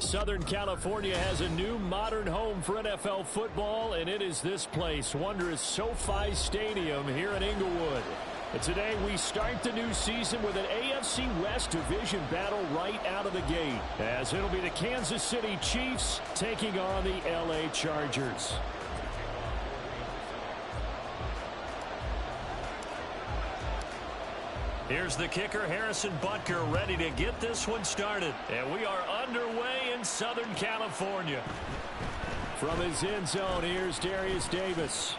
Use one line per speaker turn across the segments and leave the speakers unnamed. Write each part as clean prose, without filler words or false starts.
Southern California has a new modern home for NFL football, and it is this place, wondrous SoFi Stadium here in Inglewood. And today we start the new season with an AFC West division battle right out of the gate, as it'll be the Kansas City Chiefs taking on the LA Chargers. Here's the kicker, Harrison Butker, ready to get this one started. And we are underway in Southern California. From his end zone, here's Darius Davis.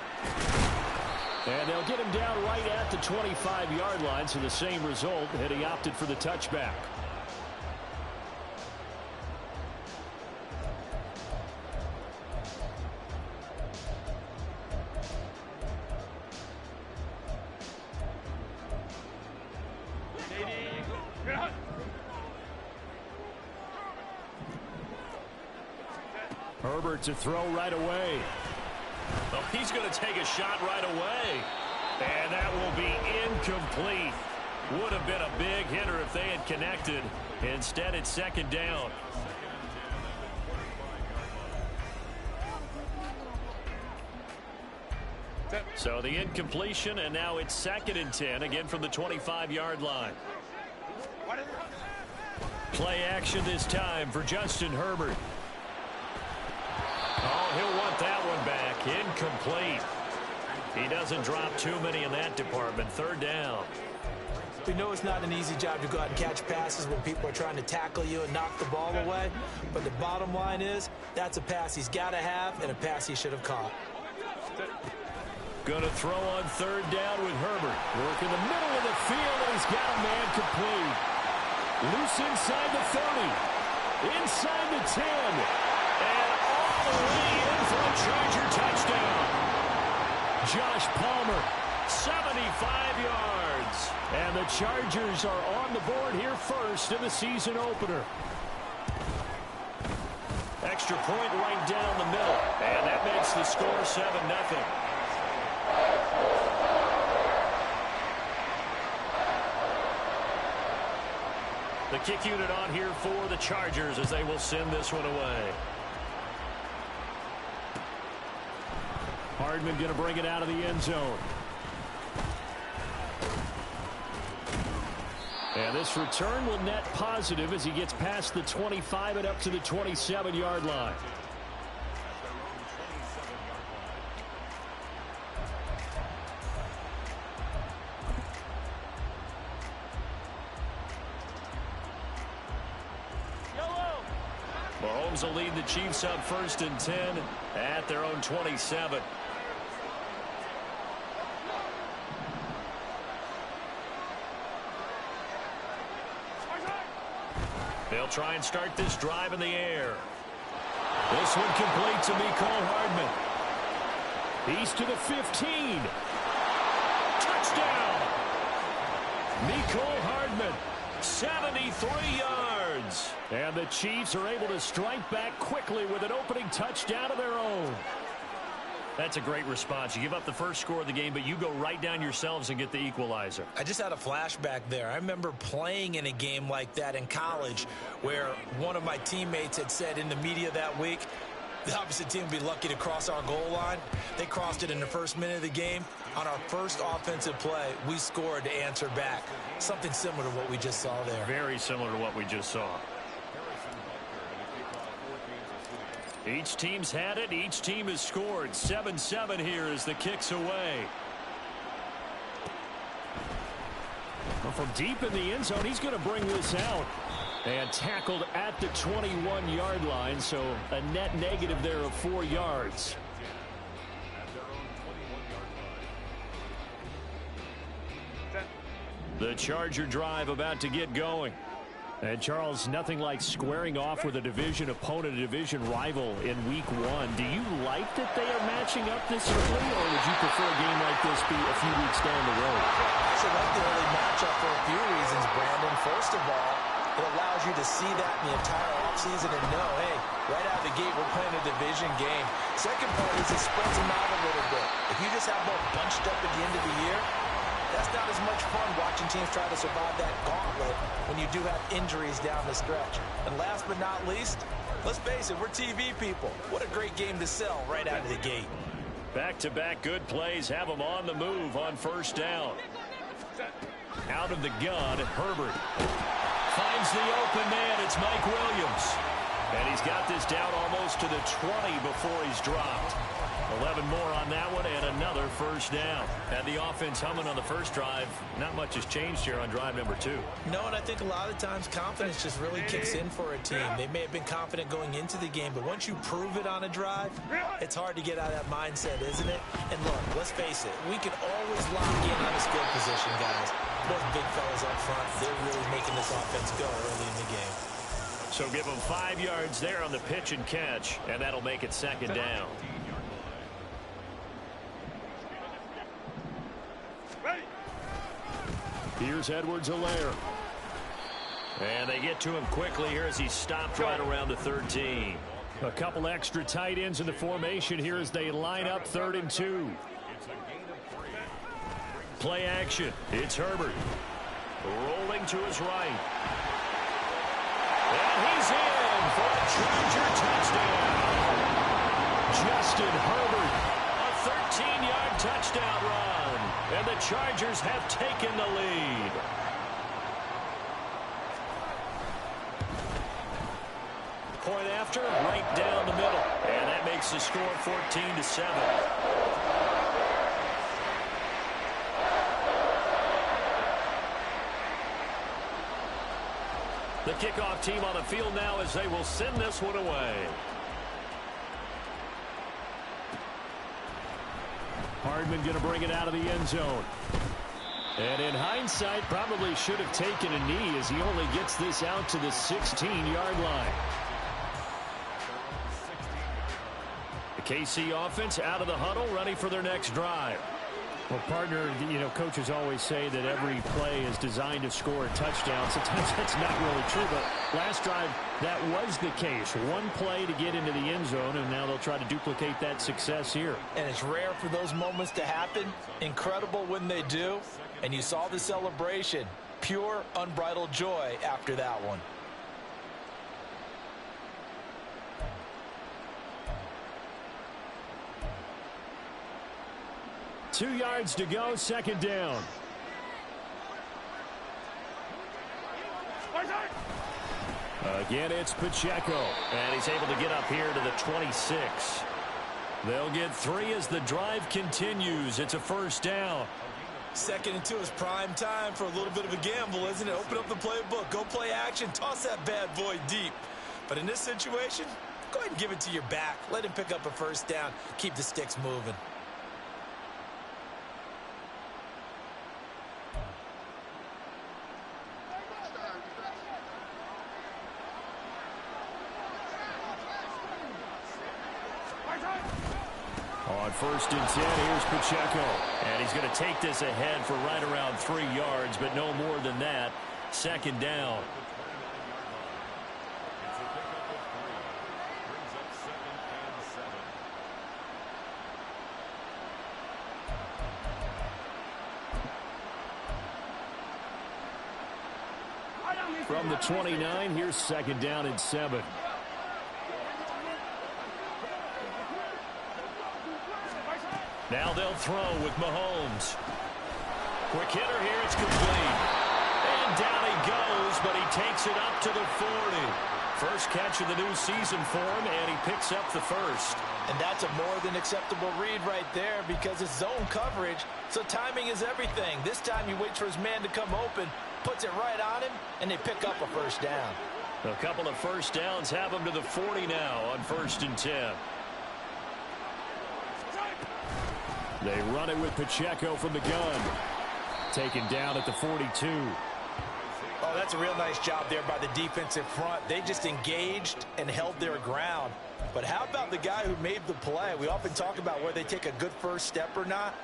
And they'll get him down right at the 25-yard line, so the same result, and he opted for the touchback. Herbert to throw right away. Oh, he's going to take a shot right away. And that will be incomplete. Would have been a big hitter if they had connected. Instead, it's second down. So the incompletion, and now it's 2nd and 10, again from the 25-yard line. Play action this time for Justin Herbert. Oh, he'll want that one back. Incomplete. He doesn't drop too many in that department. 3rd down.
We know it's not an easy job to go out and catch passes when people are trying to tackle you and knock the ball away. But the bottom line is, that's a pass he's got to have and a pass he should have caught.
Going to throw on 3rd down with Herbert. Work in the middle of the field, and he's got a man complete. Loose inside the 30. Inside the 10. And all the way in for a Charger touchdown. Josh Palmer, 75 yards. And the Chargers are on the board here first in the season opener. Extra point right down the middle. And that makes the score 7-0. The kick unit on here for the Chargers as they will send this one away. Hardman going to bring it out of the end zone. And this return will net positive as he gets past the 25 and up to the 27-yard line. Mahomes will lead the Chiefs up 1st and 10 at their own 27. They'll try and start this drive in the air. This one complete to Mecole Hardman. He's to the 15. Touchdown! Mecole Hardman, 73 yards. And the Chiefs are able to strike back quickly with an opening touchdown of their own. That's a great response. You give up the first score of the game, but you go right down yourselves and get the equalizer.
I just had a flashback there. I remember playing in a game like that in college where one of my teammates had said in the media that week, the opposite team would be lucky to cross our goal line. They crossed it in the first minute of the game. On our first offensive play, we scored to answer back. Something similar to what we just saw there.
Very similar to what we just saw. Each team's had it. Each team has scored. 7-7 here as the kick's away. Well, from deep in the end zone, he's going to bring this out. And tackled at the 21-yard line, so a net negative there of 4 yards. The Charger drive about to get going. And, Charles, nothing like squaring off with a division opponent, a division rival in Week 1. Do you like that they are matching up this early, or would you prefer a game like this be a few weeks down the road?
I should like the early matchup for a few reasons, Brandon. First of all, it allows you to see that in the entire offseason and know, hey, right out of the gate, we're playing a division game. Second part is it spreads them out a little bit. If you just have them bunched up at the end of the year, that's not as much fun watching teams try to survive that gauntlet when you do have injuries down the stretch. And last but not least, Let's face it, we're TV people. What a great game to sell right out of the gate.
Back-to-back good plays have him on the move on first down. Out of the gun, Herbert finds the open man. It's Mike Williams. And he's got this down almost to the 20 before he's dropped. 11 more on that one and another first down.
And the offense humming on the first drive. Not much has changed here on drive number 2.
No, and I think a lot of times confidence just really kicks in for a team. They may have been confident going into the game, but once you prove it on a drive, it's hard to get out of that mindset, isn't it? And look, let's face it, we can always lock in on a skill position, guys. Those big fellas up front, they're really making this offense go early in the game.
So give him 5 yards there on the pitch and catch, and that'll make it second down. Here's Edwards-Helaire. And they get to him quickly here as he's stopped right around the 13. A couple extra tight ends in the formation here as they line up 3rd and 2. Play action. It's Herbert. Rolling to his right. And he's in for a Charger touchdown. Justin Herbert, a 13-yard touchdown run. And the Chargers have taken the lead. Point after, right down the middle. And that makes the score 14-7. The kickoff team on the field now as they will send this one away. Hardman going to bring it out of the end zone. And in hindsight, probably should have taken a knee as he only gets this out to the 16-yard line. The KC offense out of the huddle, ready for their next drive.
Well, partner, coaches always say that every play is designed to score a touchdown. Sometimes that's not really true, but last drive, that was the case. One play to get into the end zone, and now they'll try to duplicate that success here.
And it's rare for those moments to happen. Incredible when they do. And you saw the celebration. Pure, unbridled joy after that one.
Two yards to go, second down. Again, it's Pacheco. And he's able to get up here to the 26. They'll get 3 as the drive continues. It's a first down.
2nd and 2 is prime time for a little bit of a gamble, isn't it? Open up the playbook, go play action, toss that bad boy deep. But in this situation, go ahead and give it to your back. Let him pick up a first down. Keep the sticks moving.
On 1st and 10, here's Pacheco. And he's going to take this ahead for right around 3 yards, but no more than that. Second down. From the 29, here's 2nd down and 7. Now they'll throw with Mahomes. Quick hitter here, it's complete. And down he goes, but he takes it up to the 40. First catch of the new season for him, and he picks up the first.
And that's a more than acceptable read right there because it's zone coverage, so timing is everything. This time he waits for his man to come open, puts it right on him, and they pick up a first down.
A couple of first downs have him to the 40 now on 1st and 10. They run it with Pacheco from the gun. Taken down at the 42.
Oh, that's a real nice job there by the defensive front. They just engaged and held their ground. But how about the guy who made the play? We often talk about whether they take a good first step or not.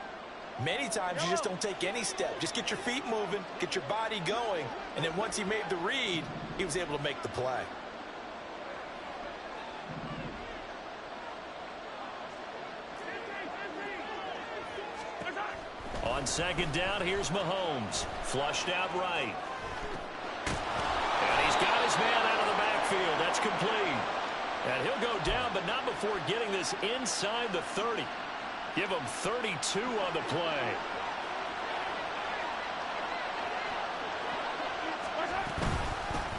Many times you just don't take any step. Just get your feet moving, get your body going, and then once he made the read, he was able to make the play.
On 2nd down, here's Mahomes. Flushed out right. And he's got his man out of the backfield. That's complete.
And he'll go down, but not before getting this inside the 30. Give him 32 on the play.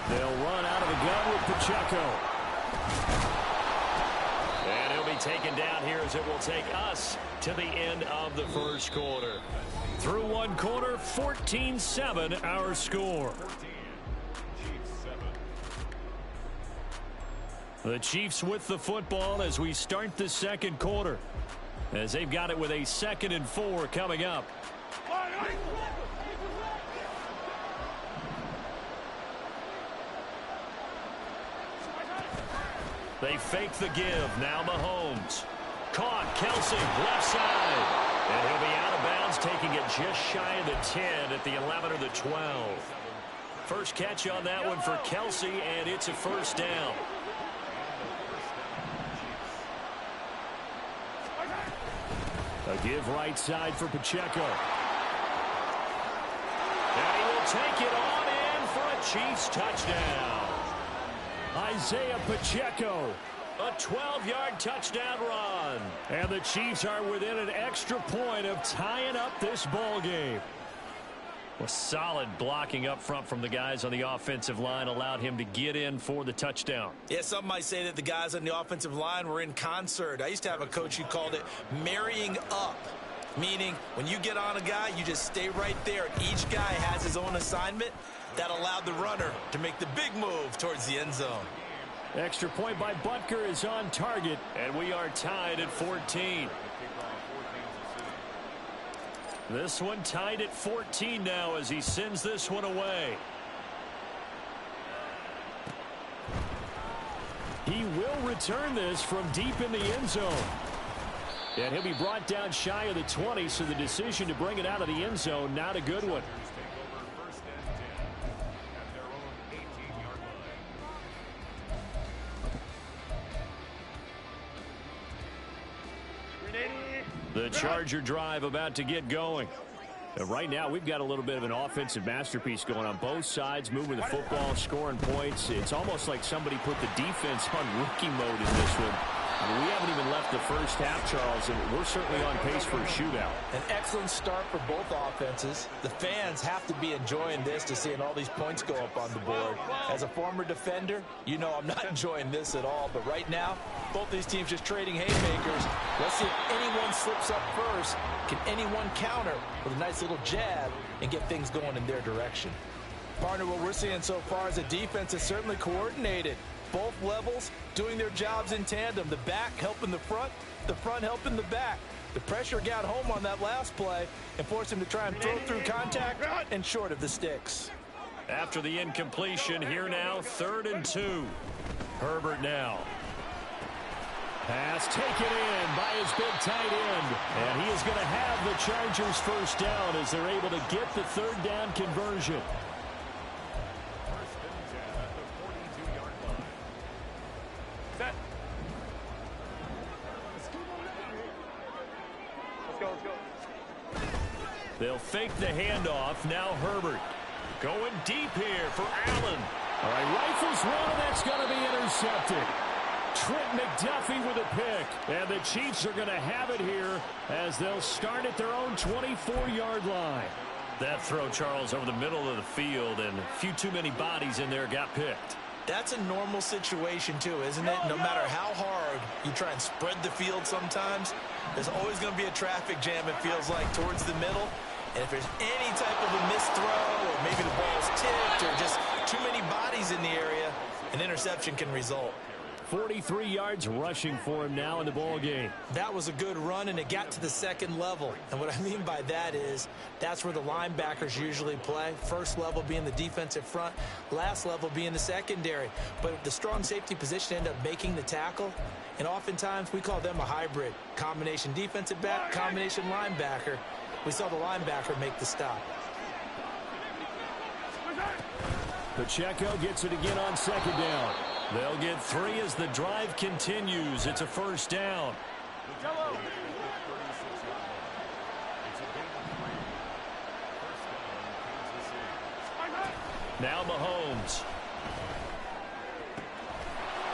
They'll run out of the gun with Pacheco. And he'll be taken down here as it will take us to the end of the first quarter. Through one quarter, 14-7 our score. The Chiefs with the football as we start the second quarter, as they've got it with a 2nd and 4 coming up. They fake the give. Now Mahomes. Caught. Kelce, left side. And he'll be out of bounds, taking it just shy of the 10 at the 11 or the 12. First catch on that one for Kelce, and it's a first down. A give right side for Pacheco. And he will take it on in for a Chiefs touchdown. Isaiah Pacheco, a 12-yard touchdown run. And the Chiefs are within an extra point of tying up this ball game. Well, solid blocking up front from the guys on the offensive line allowed him to get in for the touchdown.
Yeah, some might say that the guys on the offensive line were in concert. I used to have a coach who called it marrying up, meaning when you get on a guy, you just stay right there. Each guy has his own assignment. That allowed the runner to make the big move towards the end zone.
Extra point by Butker is on target, and we are tied at 14. This one tied at 14 now as he sends this one away. He will return this from deep in the end zone. And he'll be brought down shy of the 20, so the decision to bring it out of the end zone, not a good one. The Charger drive about to get going. And right now, we've got a little bit of an offensive masterpiece going on both sides, moving the football, scoring points. It's almost like somebody put the defense on rookie mode in this one. I mean, we haven't even left the first half, Charles, and we're certainly on pace for a shootout.
An excellent start for both offenses. The fans have to be enjoying this to seeing all these points go up on the board. As a former defender, you know I'm not enjoying this at all. But right now, both these teams just trading haymakers. Let's see if anyone slips up first. Can anyone counter with a nice little jab and get things going in their direction? Partner, what we're seeing so far is a defense is certainly coordinated. Both levels doing their jobs in tandem. The back helping the front helping the back. The pressure got home on that last play and forced him to try and throw through contact and short of the sticks.
After the incompletion, here now, 3rd and 2. Herbert now. Pass taken in by his big tight end. And he is going to have the Chargers first down as they're able to get the 3rd down conversion. They'll fake the handoff. Now Herbert going deep here for Allen. All right, rifles one, and that's going to be intercepted. Trent McDuffie with a pick. And the Chiefs are going to have it here as they'll start at their own 24-yard line. That throw, Charles, over the middle of the field, and a few too many bodies in there got picked.
That's a normal situation, too, isn't it? No matter how hard you try and spread the field sometimes, there's always going to be a traffic jam, it feels like, towards the middle. And if there's any type of a missed throw, or maybe the ball's tipped, or just too many bodies in the area, an interception can result.
43 yards rushing for him now in the ball game.
That was a good run, and it got to the 2nd level. And what I mean by that is that's where the linebackers usually play. First level being the defensive front, last level being the secondary. But the strong safety position ended up making the tackle, and oftentimes we call them a hybrid. Combination defensive back, combination linebacker. We saw the linebacker make the stop.
Pacheco gets it again on 2nd down. They'll get 3 as the drive continues. It's a first down. Now Mahomes.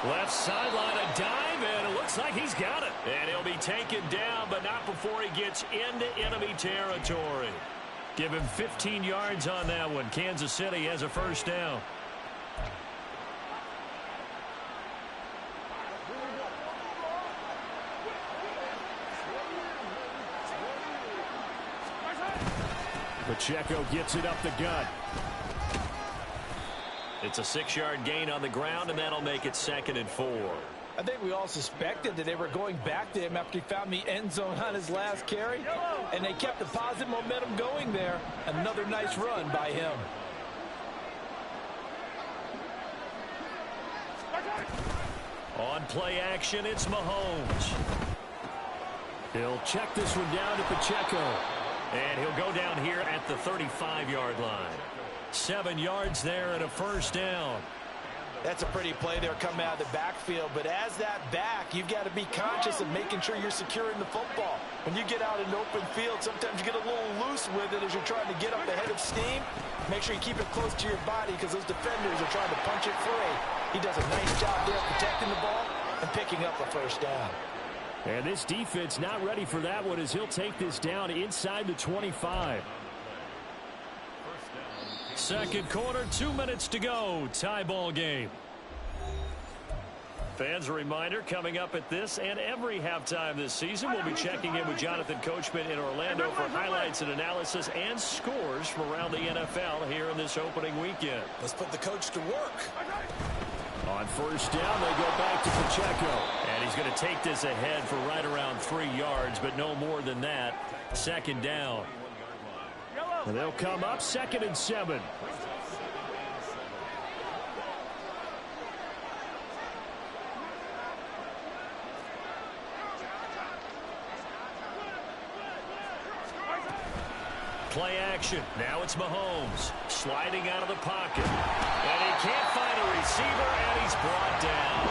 Left sideline, a dive, and it looks like he's got it. And he'll be taken down, but not before he gets into enemy territory. Give him 15 yards on that one. Kansas City has a first down. Pacheco gets it up the gut. It's a 6-yard gain on the ground, and that'll make it 2nd and 4.
I think we all suspected that they were going back to him after he found the end zone on his last carry, and they kept the positive momentum going there. Another nice run by him.
On play action, it's Mahomes. He'll check this one down to Pacheco. And he'll go down here at the 35-yard line. 7 yards there and a first down.
That's a pretty play there coming out of the backfield. But as that back, you've got to be conscious of making sure you're securing the football. When you get out in open field, sometimes you get a little loose with it as you're trying to get up ahead of steam. Make sure you keep it close to your body because those defenders are trying to punch it free. He does a nice job there protecting the ball and picking up a first down.
And this defense not ready for that one as he'll take this down inside the 25. Second quarter, 2 minutes to go. Tie ball game. Fans, a reminder, coming up at this and every halftime this season, we'll be checking in with Jonathan Coachman in Orlando for highlights and analysis and scores from around the NFL here in this opening weekend.
Let's put the coach to work.
On first down, they go back to Pacheco. And he's going to take this ahead for right around 3 yards, but no more than that. 2nd down. And they'll come up 2nd and 7. Play action. Now it's Mahomes sliding out of the pocket. And he can't find a receiver, and he's brought down.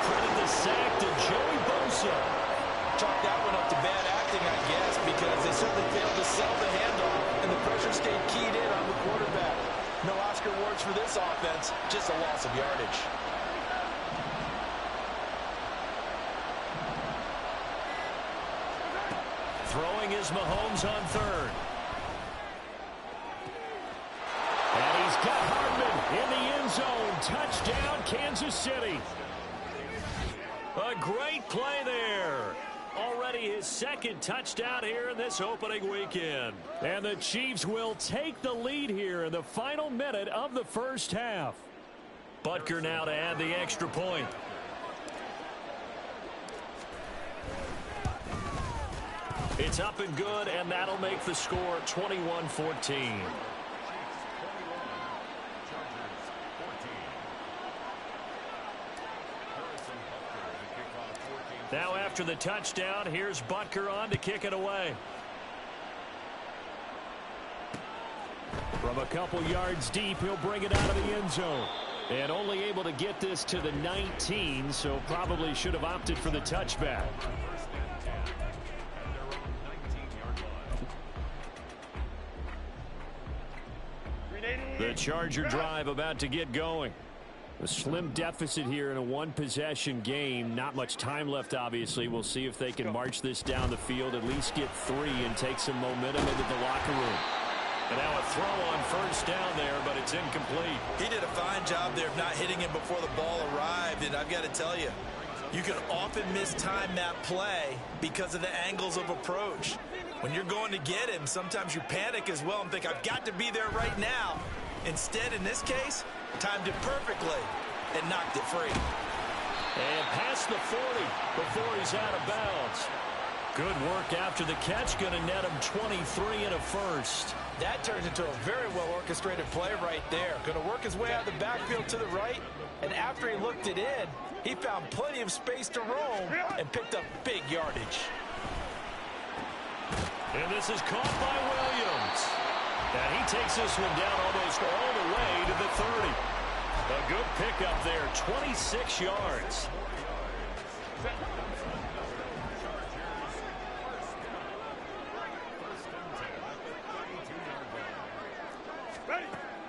Credit the sack to Joey Bosa.
Chalk that one up to bad acting, I guess, because they certainly failed to sell the handoff, and the pressure stayed keyed in on the quarterback. No Oscar awards for this offense, just a loss of yardage.
Throwing is Mahomes on 3rd. And he's got Hardman in the end zone. Touchdown, Kansas City. A great play there. Already his 2nd touchdown here in this opening weekend. And the Chiefs will take the lead here in the final minute of the first half. Butker now to add the extra point. It's up and good, and that'll make the score 21-14. Now after the touchdown, here's Butker on to kick it away. From a couple yards deep, he'll bring it out of the end zone. And only able to get this to the 19, so probably should have opted for the touchback. The Charger drive about to get going. A slim deficit here in a one-possession game. Not much time left, obviously. We'll see if they can march this down the field, at least get 3 and take some momentum into the locker room. And now a throw on first down there, but it's incomplete.
He did a fine job there of not hitting him before the ball arrived, and I've got to tell you, you can often mistime that play because of the angles of approach. When you're going to get him, sometimes you panic as well and think, I've got to be there right now. Instead, in this case, timed it perfectly and knocked it free.
And past the 40 before he's out of bounds. Good work after the catch. Going to net him 23 and a first.
That turns into a very well-orchestrated play right there. Going to work his way out of the backfield to the right. And after he looked it in, he found plenty of space to roam and picked up big yardage.
And this is caught by Williams. And he takes this one down almost all the way to the 30. A good pickup there, 26 yards.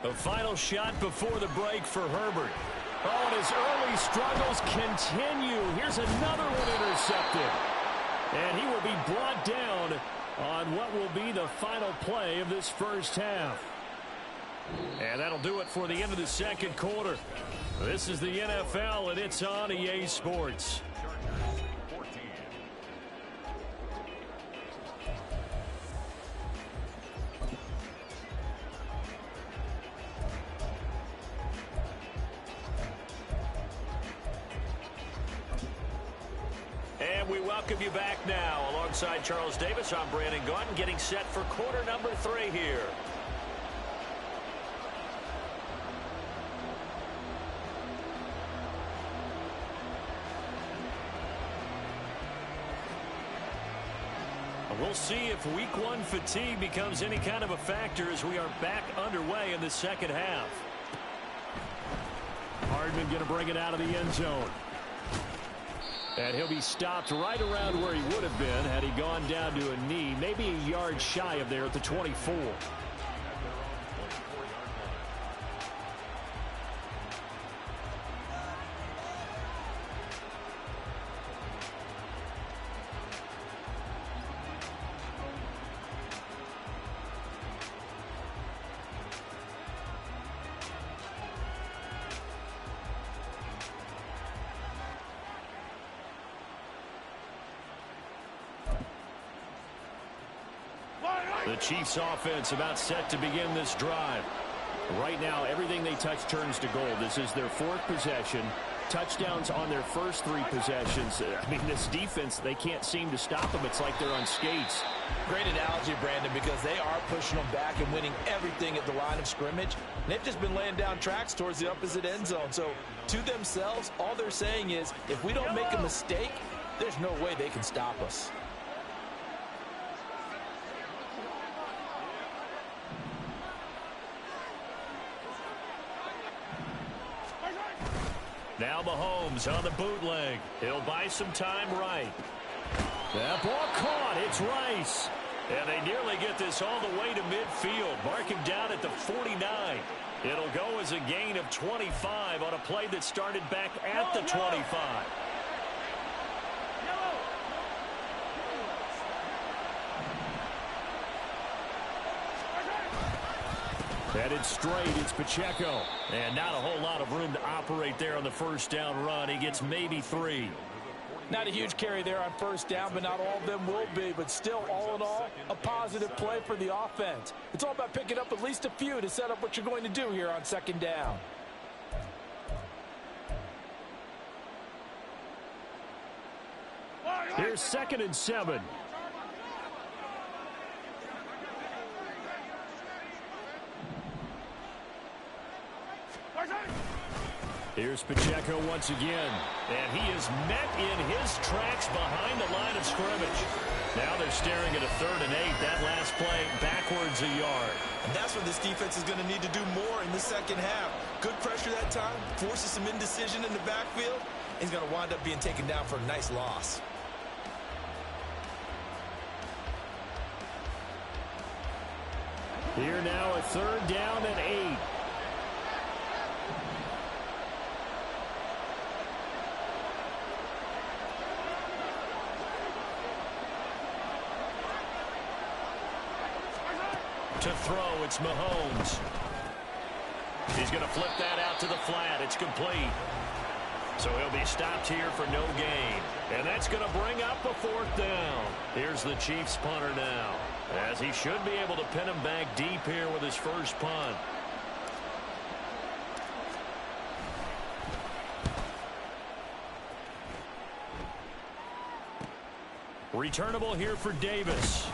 A final shot before the break for Herbert.
Oh, and his early struggles continue. Here's another one intercepted. And he will be brought down on what will be the final play of this first half. And that'll do it for the end of the second quarter. This is the NFL, and it's on EA Sports. And we welcome you back now. Alongside Charles Davis, I'm Brandon Gaudin, getting set for quarter number 3 here. We'll see if week 1 fatigue becomes any kind of a factor as we are back underway in the second half. Hardman going to bring it out of the end zone. And he'll be stopped right around where he would have been had he gone down to a knee, maybe a yard shy of there at the 24. The Chiefs offense about set to begin this drive. Right now, everything they touch turns to gold. This is their 4th possession. Touchdowns on their first 3 possessions. I mean, this defense, they can't seem to stop them. It's like they're on skates.
Great analogy, Brandon, because they are pushing them back and winning everything at the line of scrimmage. And they've just been laying down tracks towards the opposite end zone. So, to themselves, all they're saying is, if we don't make a mistake, there's no way they can stop us.
Now Mahomes on the bootleg. He'll buy some time right. That ball caught. It's Rice. And they nearly get this all the way to midfield. Mark him down at the 49. It'll go as a gain of 25 on a play that started back at the 25. Headed straight, it's Pacheco. And not a whole lot of room to operate there on the first down run. He gets maybe 3.
Not a huge carry there on first down, but not all of them will be. But still, all in all, a positive play for the offense. It's all about picking up at least a few to set up what you're going to do here on second down.
Here's 2nd and 7. Here's Pacheco once again. And he is met in his tracks behind the line of scrimmage. Now they're staring at a 3rd and 8. That last play backwards a yard.
And that's what this defense is going to need to do more in the second half. Good pressure that time, forces some indecision in the backfield. He's going to wind up being taken down for a nice loss.
Here now a 3rd down and 8. To throw, it's Mahomes. He's going to flip that out to the flat. It's complete. So he'll be stopped here for no gain. And that's going to bring up a 4th down. Here's the Chiefs punter now, as he should be able to pin him back deep here with his first punt. Returnable here for Davis.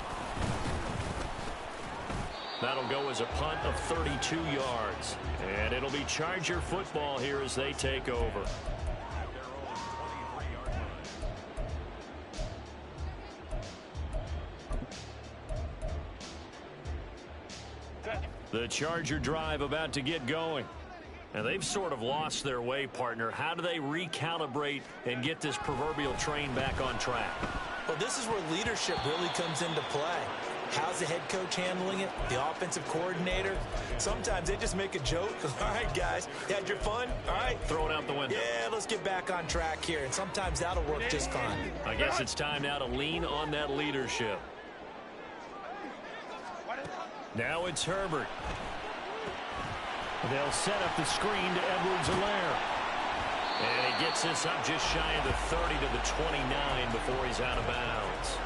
That'll go as a punt of 32 yards. And it'll be Charger football here as they take over. The Charger drive about to get going. And they've sort of lost their way, partner. How do they recalibrate and get this proverbial train back on track?
Well, this is where leadership really comes into play.
How's the head coach handling it? The offensive coordinator? Sometimes they just make a joke. All right, guys, you had your fun? All right.
Throw it out the window.
Yeah, let's get back on track here, and sometimes that'll work just fine.
I guess it's time now to lean on that leadership. Now it's Herbert. They'll set up the screen to Edwards-Helaire. And he gets this up just shy of the 30 to the 29 before he's out of bounds.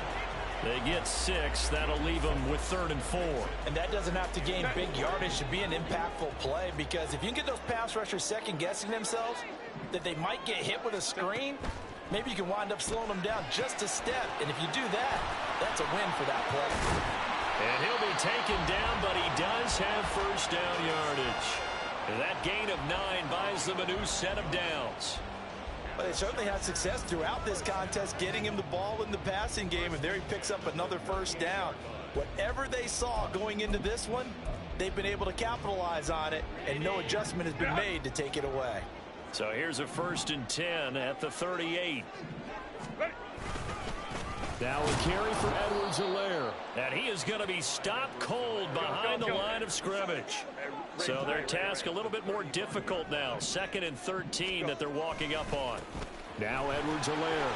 They get 6. That'll leave them with 3rd and 4.
And that doesn't have to gain big yardage to be an impactful play, because if you can get those pass rushers second-guessing themselves that they might get hit with a screen, maybe you can wind up slowing them down just a step. And if you do that, that's a win for that play.
And he'll be taken down, but he does have first down yardage. And that gain of 9 buys them a new set of downs.
But they certainly had success throughout this contest getting him the ball in the passing game, and there he picks up another first down. Whatever they saw going into this one, they've been able to capitalize on it, and no adjustment has been made to take it away.
So here's a 1st and 10 at the 38. Now a carry for Edwards-Helaire. And he is going to be stopped cold behind the line of scrimmage. So their task a little bit more difficult now. 2nd and 13 that they're walking up on. Now Edwards-Helaire.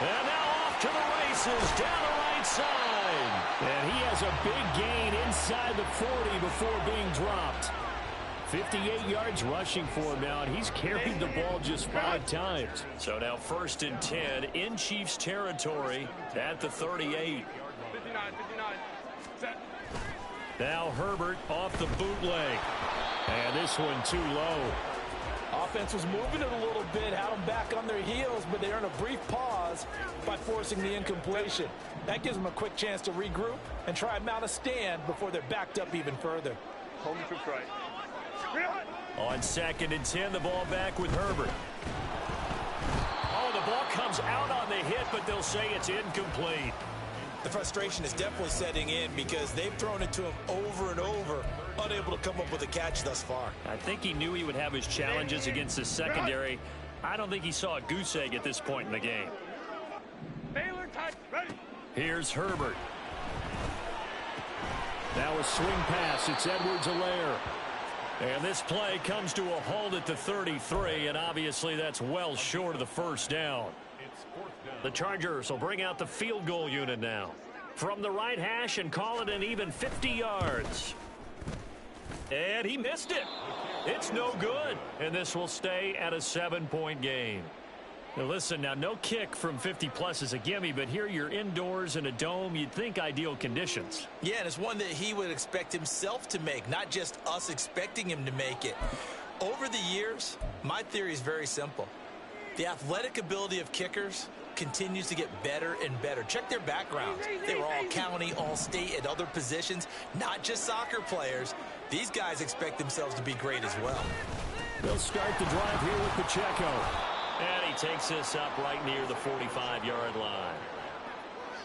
And now off to the races down the right side. And he has a big gain inside the 40 before being dropped. 58 yards rushing for him now, and he's carried the ball just 5 times. So now 1st and 10 in Chiefs territory at the 38. Now Herbert off the bootleg. And this one too low.
Offense was moving it a little bit, had them back on their heels, but they earned a brief pause by forcing the incompletion. That gives them a quick chance to regroup and try and mount a stand before they're backed up even further.
Home to try.
On 2nd and 10, the ball back with Herbert. Oh, the ball comes out on the hit, but they'll say it's incomplete.
The frustration is definitely setting in because they've thrown it to him over and over, unable to come up with a catch thus far.
I think he knew he would have his challenges against the secondary. I don't think he saw a goose egg at this point in the game. Here's Herbert. Now a swing pass. It's Edwards-Helaire. And this play comes to a halt at the 33, and obviously that's well short of the first down. The Chargers will bring out the field goal unit now from the right hash and call it an even 50 yards. And he missed it. It's no good, and this will stay at a 7-point game. Now listen, now no kick from 50-plus is a gimme, but here you're indoors in a dome. You'd think ideal conditions.
Yeah, and it's one that he would expect himself to make, not just us expecting him to make it. Over the years, my theory is very simple. The athletic ability of kickers continues to get better and better. Check their backgrounds. They were all county, all state at other positions, not just soccer players. These guys expect themselves to be great as well.
They'll start the drive here with Pacheco. And he takes this up right near the 45-yard line.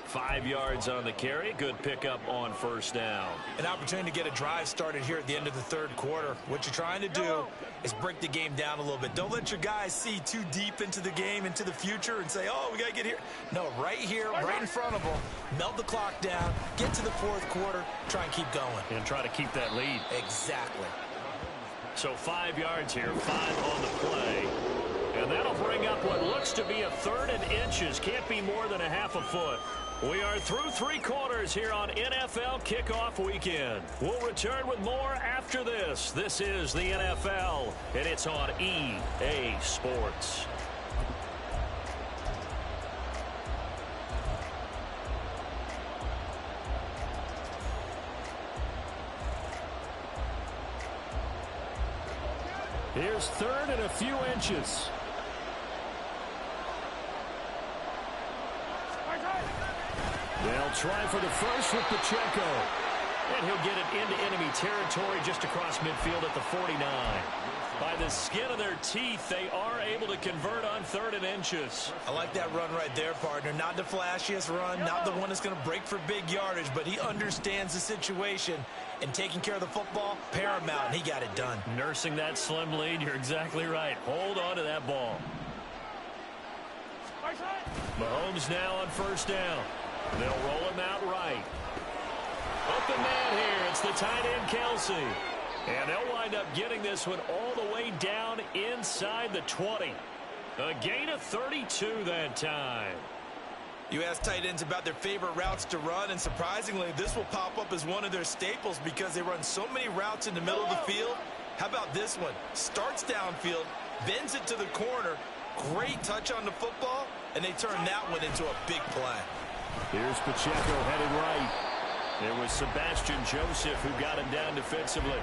5 yards on the carry. Good pickup on first down.
An opportunity to get a drive started here at the end of the 3rd quarter. What you're trying to do is break the game down a little bit. Don't let your guys see too deep into the game, into the future, and say, oh, we got to get here. No, right here, right in front of them. Melt the clock down, get to the 4th quarter, try and keep going.
And try to keep that lead.
Exactly.
So 5 yards here, 5 on the play. And that'll bring up what looks to be a 3rd and inches. Can't be more than a half a foot. We are through 3 quarters here on NFL Kickoff Weekend. We'll return with more after this. This is the NFL, and it's on EA Sports. Here's 3rd and a few inches. They'll try for the first with Pacheco. And he'll get it into enemy territory just across midfield at the 49. By the skin of their teeth, they are able to convert on 3rd and inches.
I like that run right there, partner. Not the flashiest run, not the one that's going to break for big yardage, but he understands the situation, and taking care of the football, paramount, and he got it done.
Nursing that slim lead, you're exactly right. Hold on to that ball. Mahomes now on first down. They'll roll him out right. Open man here. It's the tight end, Kelsey. And they'll wind up getting this one all the way down inside the 20. A gain of 32 that time.
You ask tight ends about their favorite routes to run, and surprisingly, this will pop up as one of their staples because they run so many routes in the middle of the field. How about this one? Starts downfield, bends it to the corner, great touch on the football, and they turn that one into a big play.
Here's Pacheco headed right. It was Sebastian Joseph who got him down defensively.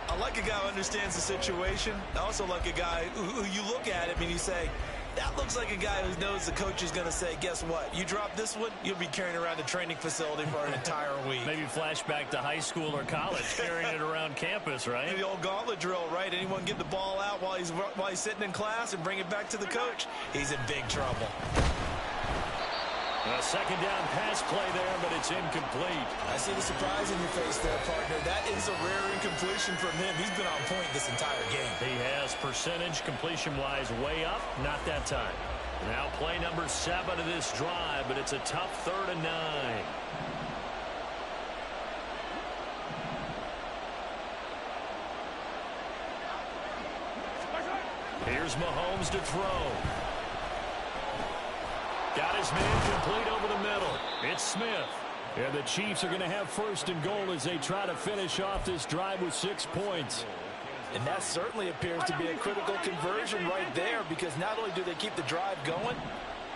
I like a guy who understands the situation. I also like a guy who you look at him and you say, that looks like a guy who knows the coach is going to say, guess what? You drop this one, you'll be carrying around the training facility for an entire week.
Maybe flashback to high school or college, carrying it around campus, right?
The old gauntlet drill, right? Anyone get the ball out while he's sitting in class and bring it back to the coach? He's in big trouble.
A second down pass play there, but it's incomplete.
I see the surprise in your face there, partner. That is a rare incompletion from him. He's been on point this entire game.
He has percentage completion-wise way up, not that time. Now play number 7 of this drive, but it's a tough 3rd and 9. Here's Mahomes to throw. Got his man complete over the middle. It's Smith. And the Chiefs are going to have 1st and goal as they try to finish off this drive with 6 points.
And that certainly appears to be a critical conversion right there, because not only do they keep the drive going,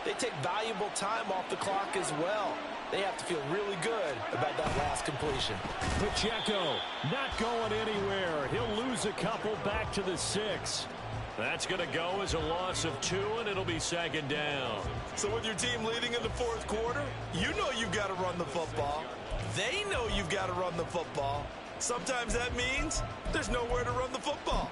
they take valuable time off the clock as well. They have to feel really good about that last completion.
Pacheco not going anywhere. He'll lose a couple back to the 6. That's going to go as a loss of 2, and it'll be 2nd down.
So with your team leading in the 4th quarter, you know you've got to run the football. They know you've got to run the football. Sometimes that means there's nowhere to run the football.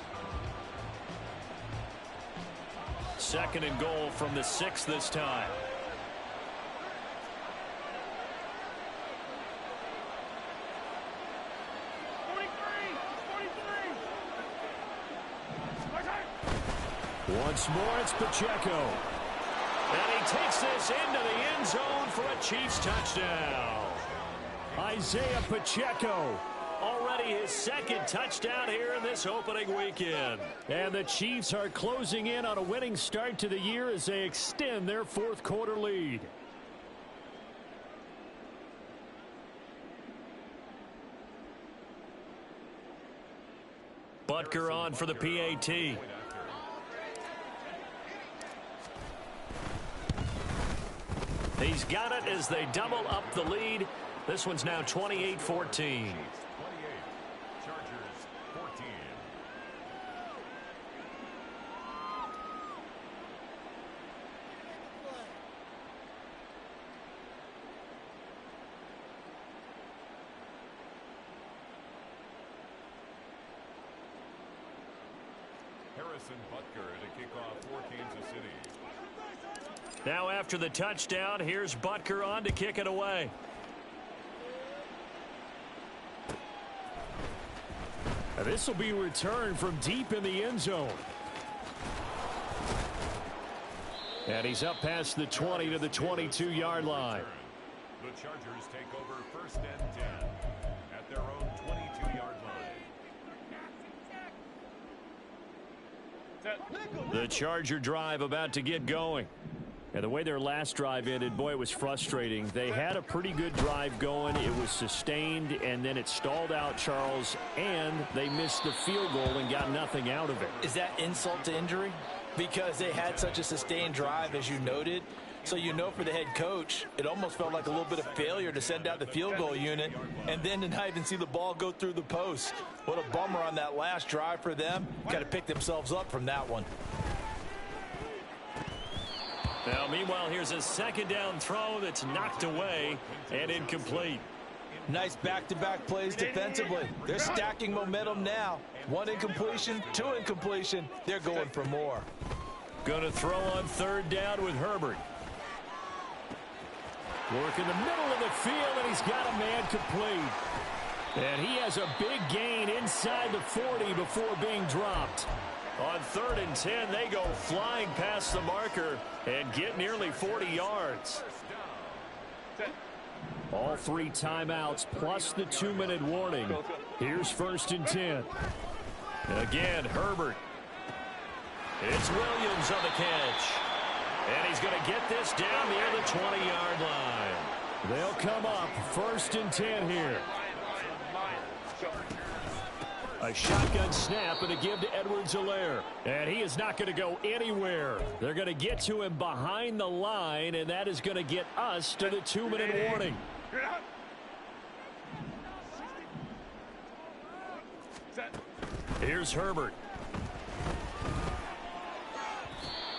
2nd and goal from the 6 this time. Once more, it's Pacheco. And he takes this into the end zone for a Chiefs touchdown. Isaiah Pacheco, already his 2nd touchdown here in this opening weekend. And the Chiefs are closing in on a winning start to the year as they extend their 4th quarter lead. Butker on for the PAT. He's got it as they double up the lead. This one's now 28-14.
28, Chargers 14. Harrison Butker to kick off for Kansas City.
Now after the touchdown, here's Butker on to kick it away. This will be returned from deep in the end zone. And he's up past the 20 to the 22-yard line.
The Chargers take over 1st and 10 at their own 22-yard line.
The Charger drive about to get going. And the way their last drive ended, boy, it was frustrating. They had a pretty good drive going. It was sustained, and then it stalled out, Charles, and they missed the field goal and got nothing out of it.
Is that insult to injury? Because they had such a sustained drive, as you noted. So you know for the head coach, it almost felt like a little bit of failure to send out the field goal unit and then to not even see the ball go through the post. What a bummer on that last drive for them. Got to pick themselves up from that one.
Now, meanwhile, here's a 2nd down throw that's knocked away and incomplete.
Nice back-to-back plays defensively. They're stacking momentum now. 1 incompletion, 2 incompletion. They're going for more.
Going to throw on 3rd down with Herbert. Work in the middle of the field, and he's got a man complete. And he has a big gain inside the 40 before being dropped. On 3rd and 10, they go flying past the marker and get nearly 40 yards. All 3 timeouts plus the 2-minute warning. Here's 1st and 10. Again, Herbert. It's Williams on the catch. And he's going to get this down near the 20-yard line. They'll come up 1st and 10 here. A shotgun snap and a give to Edwards-Helaire. And he is not going to go anywhere. They're going to get to him behind the line, and that is going to get us to the 2-minute warning. Here's Herbert.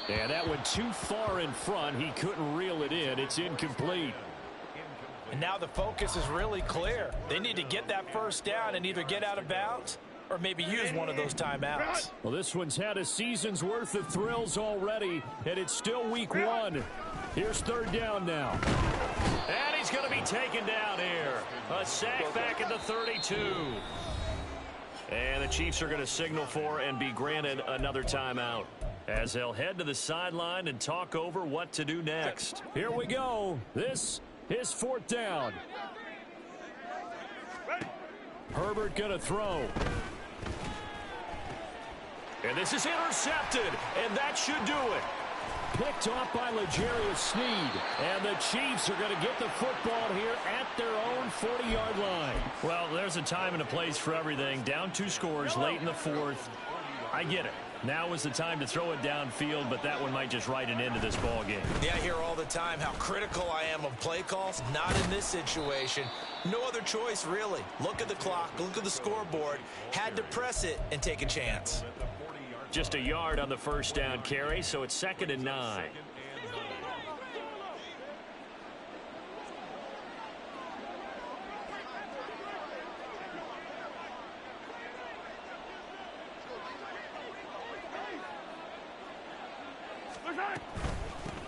And that went too far in front. He couldn't reel it in. It's incomplete.
And now the focus is really clear. They need to get that 1st down and either get out of bounds or maybe use one of those timeouts.
Well, this one's had a season's worth of thrills already, and it's still week 1. Here's 3rd down now. And he's going to be taken down here. A sack back at the 32. And the Chiefs are going to signal for and be granted another timeout, as they'll head to the sideline and talk over what to do next. Here we go. This is 4th down. Herbert going to throw. And this is intercepted, and that should do it. Picked off by L'Jarius Sneed. And the Chiefs are going to get the football here at their own 40-yard line. Well, there's a time and a place for everything. Down 2 scores late in the 4th. I get it. Now is the time to throw it downfield, but that one might just write an end to this ball game.
Yeah, I hear all the time how critical I am of play calls. Not in this situation. No other choice, really. Look at the clock. Look at the scoreboard. Had to press it and take a chance.
Just a yard on the 1st down carry, so it's 2nd and 9.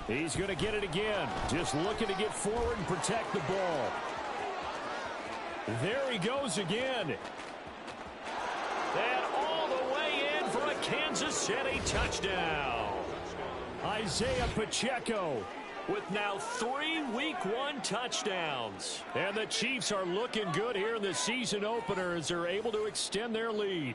He's going to get it again. Just looking to get forward and protect the ball. There he goes again. And all the way in for a Kansas City touchdown. Isaiah Pacheco with now 3 Week 1 touchdowns. And the Chiefs are looking good here in the season opener as they're able to extend their lead.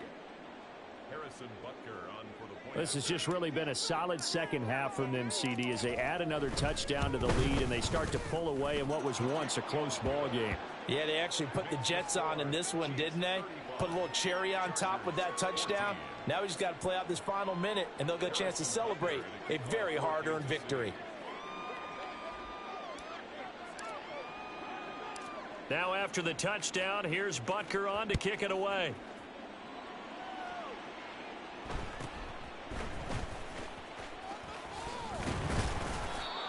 This has just really been a solid second half from them, CD, as they add another touchdown to the lead and they start to pull away in what was once a close ball game.
Yeah, they actually put the Jets on in this one, didn't they? Put a little cherry on top with that touchdown. Now we just got to play out this final minute, and they'll get a chance to celebrate a very hard-earned victory.
Now after the touchdown, here's Butker on to kick it away.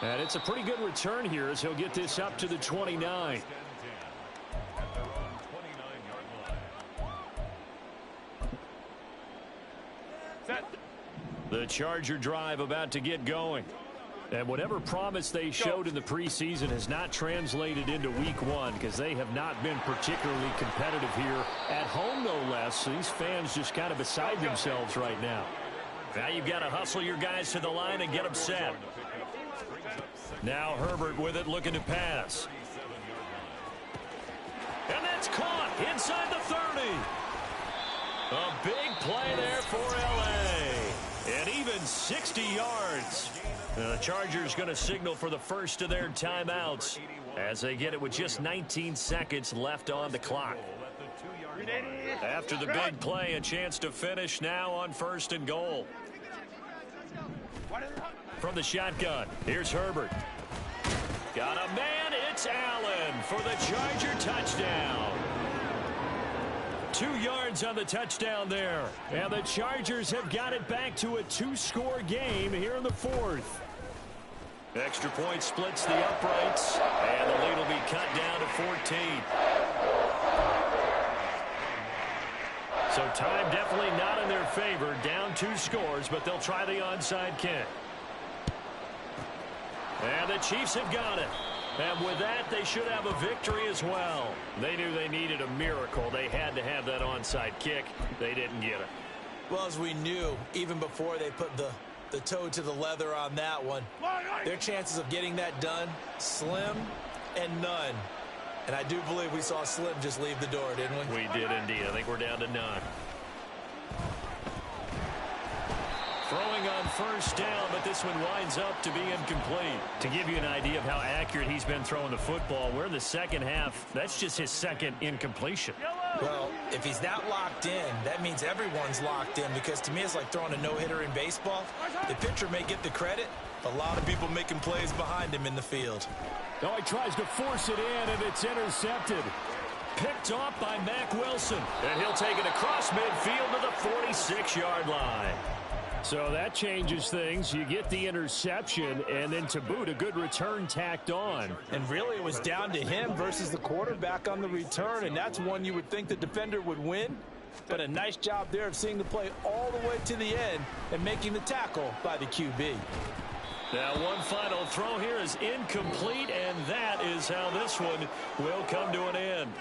And it's a pretty good return here as he'll get this up to the 29. The Charger drive about to get going. And whatever promise they showed in the preseason has not translated into Week 1 because they have not been particularly competitive here at home, no less. So these fans just kind of beside themselves right now. Now you've got to hustle your guys to the line and get them set. Now Herbert with it, looking to pass. And that's caught inside the 30. A big play there for L.A. And even 60 yards. The Chargers going to signal for the first of their timeouts as they get it with just 19 seconds left on the clock. After the big play, a chance to finish now on 1st and goal. From the shotgun, here's Herbert. Got a man, it's Allen for the Charger touchdown. 2 yards on the touchdown there. And the Chargers have got it back to a 2-score game here in the 4th. Extra point splits the uprights, and the lead will be cut down to 14. So time definitely not in their favor. Down 2 scores, but they'll try the onside kick. And the Chiefs have got it. And with that, they should have a victory as well. They knew they needed a miracle. They had to have that onside kick. They didn't get it.
Well, as we knew, even before they put the toe to the leather on that one, their chances of getting that done, slim and none. And I do believe we saw Slim just leave the door, didn't we?
We did indeed. I think we're down to none. Throwing on first down, but this one winds up to be incomplete. To give you an idea of how accurate he's been throwing the football, we're in the second half. That's just his second incompletion.
Well, if he's not locked in, that means everyone's locked in, because to me it's like throwing a no-hitter in baseball. The pitcher may get the credit, a lot of people making plays behind him in the field.
Oh, he tries to force it in, and it's intercepted. Picked off by Mack Wilson.
And he'll take it across midfield to the 46-yard line. So that changes things. You get the interception, and then to boot, a good return tacked on.
And really, it was down to him versus the quarterback on the return, and that's one you would think the defender would win. But a nice job there of seeing the play all the way to the end and making the tackle by the QB.
Now one final throw here is incomplete, and that is how this one will come to an end.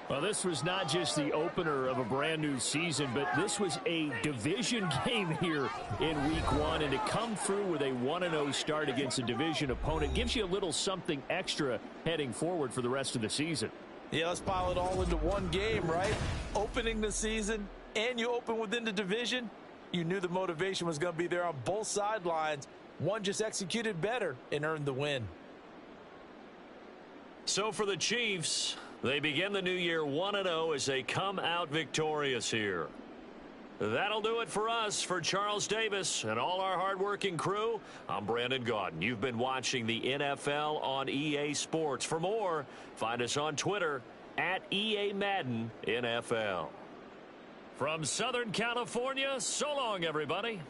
Well, this was not just the opener of a brand new season, but this was a division game here in week one. And to come through with a 1-0 start against a division opponent gives you a little something extra heading forward for the rest of the season.
Yeah, let's pile it all into one game, right? Opening the season, and you open within the division. You knew the motivation was going to be there on both sidelines. One just executed better and earned the win.
So for the Chiefs, they begin the new year 1-0 as they come out victorious here. That'll do it for us. For Charles Davis and all our hardworking crew, I'm Brandon Gaudin. You've been watching the NFL on EA Sports. For more, find us on Twitter at EA Madden NFL. From Southern California, so long, everybody.